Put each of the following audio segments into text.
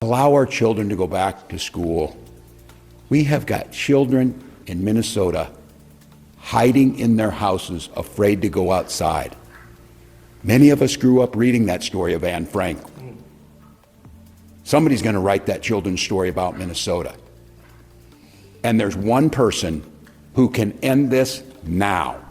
allow our children to go back to school. We have got children in Minnesota hiding in their houses, afraid to go outside. Many of us grew up reading that story of Anne Frank. Somebody's going to write that children's story about Minnesota. And there's one person who can end this now.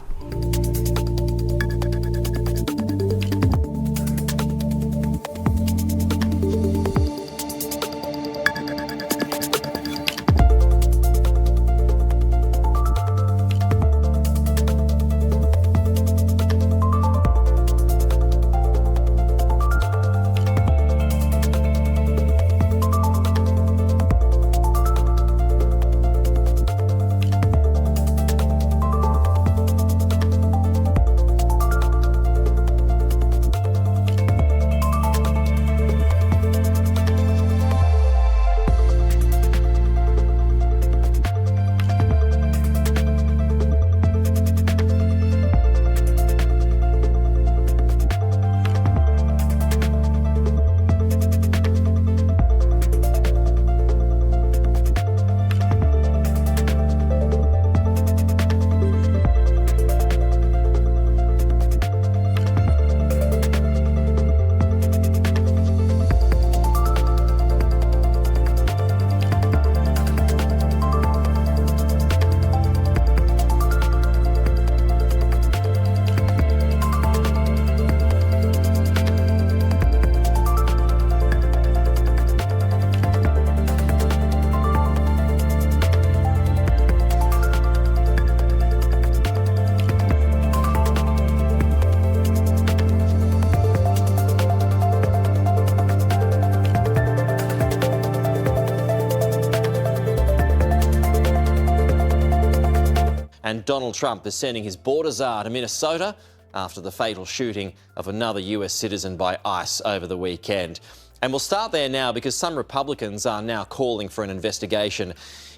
And Donald Trump is sending his border czar to Minnesota after the fatal shooting of another US citizen by ICE over the weekend. And we'll start there now because some Republicans are now calling for an investigation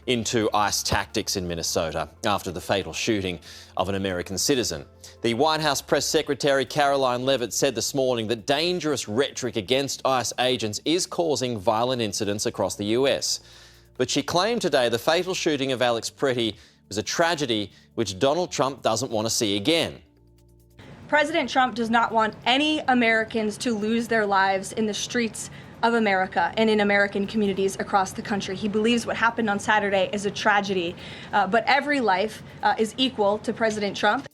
into ICE tactics in Minnesota after the fatal shooting of an American citizen. The White House Press Secretary Caroline Leavitt said this morning that dangerous rhetoric against ICE agents is causing violent incidents across the US. But she claimed today the fatal shooting of Alex Pretty was a tragedy which Donald Trump doesn't want to see again. President Trump does not want any Americans to lose their lives in the streets of America and in American communities across the country. He believes what happened on Saturday is a tragedy, but every life is equal to President Trump.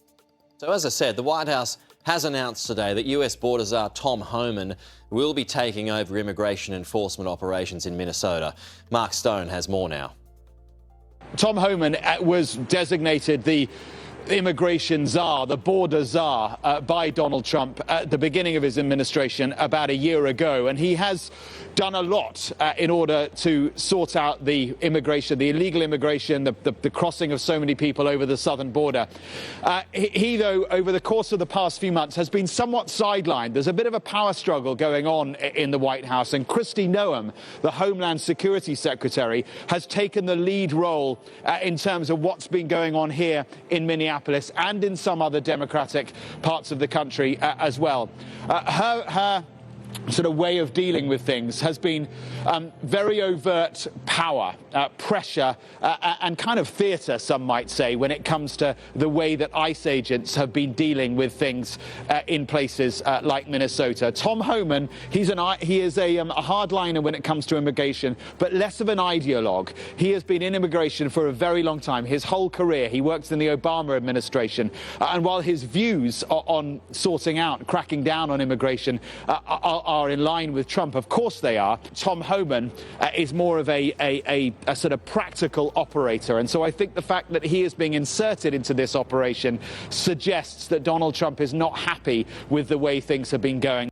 So as I said, the White House has announced today that US Border Czar Tom Homan will be taking over immigration enforcement operations in Minnesota. Mark Stone has more now. Tom Homan was designated the immigration czar, the border czar, by Donald Trump at the beginning of his administration about a year ago. And he has done a lot in order to sort out the immigration, the illegal immigration, the crossing of so many people over the southern border. He, though, over the course of the past few months has been somewhat sidelined. There's a bit of a power struggle going on in the White House, and Kristi Noem, the Homeland Security Secretary, has taken the lead role in terms of what's been going on here in Minneapolis and in some other Democratic parts of the country as well. Her sort of way of dealing with things has been very overt power, pressure, and kind of theatre, some might say, when it comes to the way that ICE agents have been dealing with things in places like Minnesota. Tom Homan, he is a hardliner when it comes to immigration, but less of an ideologue. He has been in immigration for a very long time, his whole career. He works in the Obama administration, and while his views on sorting out, cracking down on immigration are in line with Trump, of course they are, Tom Homan is more of a sort of practical operator. And so I think the fact that he is being inserted into this operation suggests that Donald Trump is not happy with the way things have been going.